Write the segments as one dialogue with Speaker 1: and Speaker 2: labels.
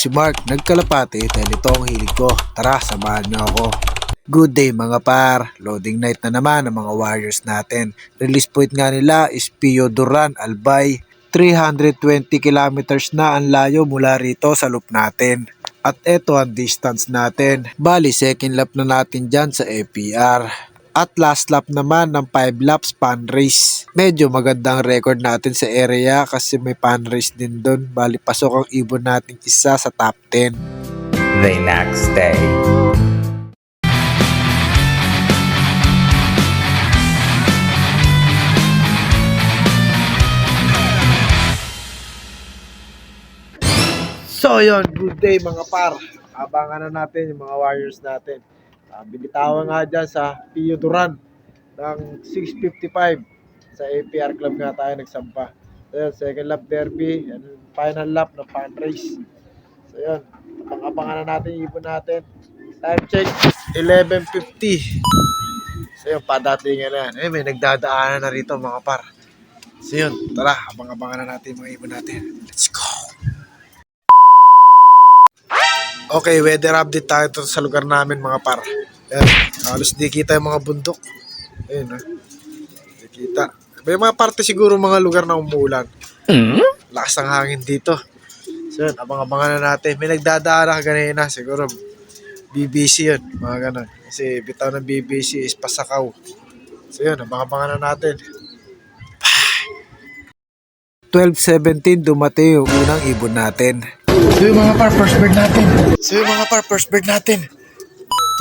Speaker 1: si Mark, nagkalapate dahil ito ang hilig ko. Tara, samahan niyo ako. Good day mga par, loading night na naman ang mga Warriors natin. Release point nga nila is Pio Duran, Albay. 320 kilometers na ang layo mula rito sa loop natin. At eto ang distance natin. Bali, second lap na natin dyan sa APR. At last lap naman ng 5 laps pan race. Medyo magandang record natin sa area kasi may pan race din doon. Bali, pasok ang ibon nating isa sa top 10.
Speaker 2: The next day.
Speaker 1: So yun, good day mga par. Abangan na natin yung mga Warriors natin. Binitawan nga dyan sa Pio Duran ng 6:55 sa APR Club nga tayo nagsampa. So yun, second lap derby and final lap ng fan race. So yun, abangan na natin yung ibon natin. Time check, 11:50. So yun, padatingan na yan. May nagdadaanan na rito mga par. So yun, tara, abangan na natin yung mga ibon natin. Let's go! Okay, weather update tayo sa lugar namin mga par. Ayan, halos di kita yung mga bundok. Ayan, di kita. May mga parte siguro mga lugar na umuulan. Lakas ng hangin dito. So yun, abang-abangan na natin. May nagdadaan ganina, siguro BBC yun, mga ganon. Kasi bitaw ng BBC is Pasakaw. So yun, abang-abangan na natin. 12:17 dumating yung unang ibon natin. So yung mga par, first bird natin.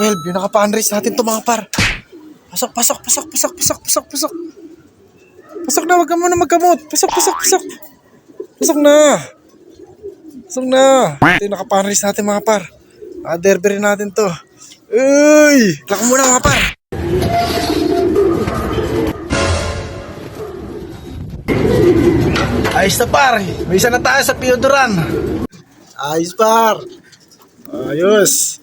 Speaker 1: 12, yung naka-pan-race natin to mga par. Pasok. Pasok na, wag ka muna magkamot. Pasok na. Ito yung naka-pan-race natin mga par. Derby rin natin to. Uy! Laka muna mga par. Ayos na par. May isa na tayo sa Pio Duran. Ayos par. Ayos.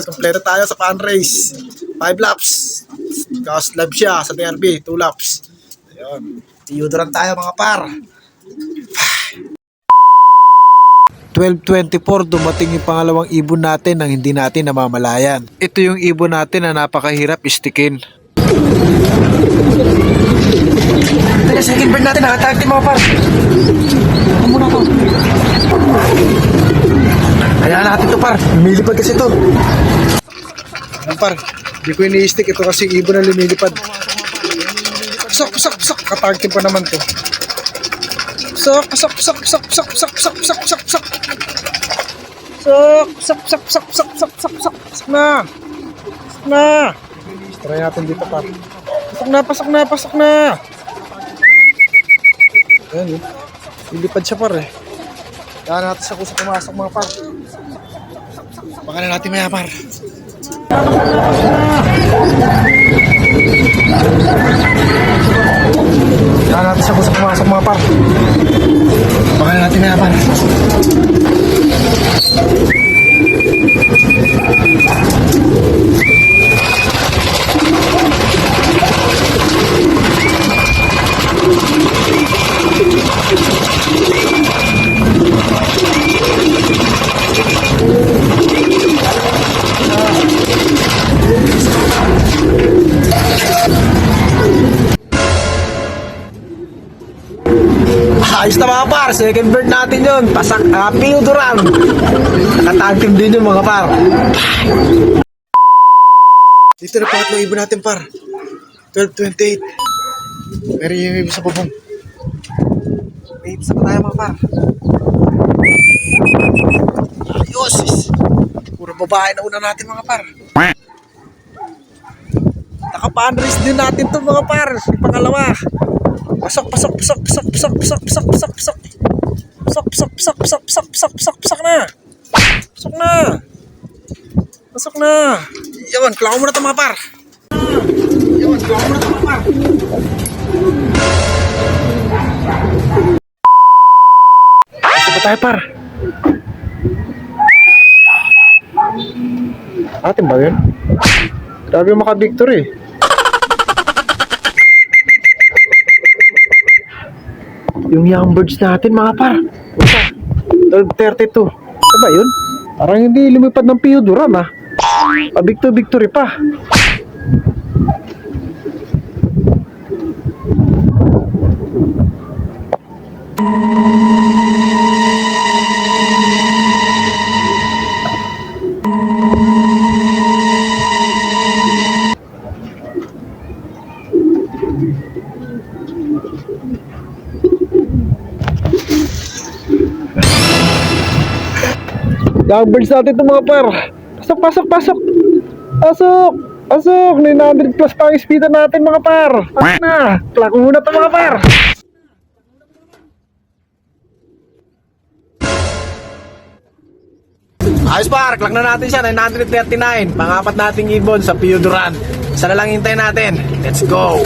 Speaker 1: Kompleto tayo sa fan race. 5 laps. Kaos lab siya sa derby. 2 laps. Ayun. Pio Duran tayo mga par. 12:24 dumating yung pangalawang ibon natin nang hindi natin namamalayan. Ito yung ibon natin na napakahirap istikin. Teka, second bird natin, nakatag din mga par. Ako muna ko. Kaya natin to par, lumilipad kasi to. Ano par, di ko ini-stick, ito kasi ibon na lumilipad. Pasok, katagtin pa naman to. Pasok na. Try natin dito par. Pasok na. Ayan, lilipad siya par eh. Kaya natin siya kung sa pumasok mga par. Baka na natin maya par. Kaya natin siya kung sa pumasok mga par. Baka na natin maya par. Ayos na mga par, second bird natin yun. Pio Duran. Nakatag-team din yun mga par. Dito na pangatlong ibon natin par. 12:28. Pero yung ibon sa bubong. May isa pa tayo mga par. Ayos. Puro babae na una natin mga par. Naka-pan-race din natin to mga par. Yung pangalawa. Pasok na. Yawan, klako mo na ito mga par. Ito ba tayo par? Atin ba yun? Grabe yung maka-victory. Yung young birds natin mga par. 12:32. Ano ba yun? Parang hindi lumipad ng Pio Duran ah. Victory pa. Lovebirds natin ito mga par. Pasok. Pasok. 900 plus pa ang speedan natin mga par. Pasok na. Plak muna ito mga par. Ayos par, clock na natin siya, 939. Pangapat nating ibon sa Pio Duran. Isa na lang hintayin natin. Let's go.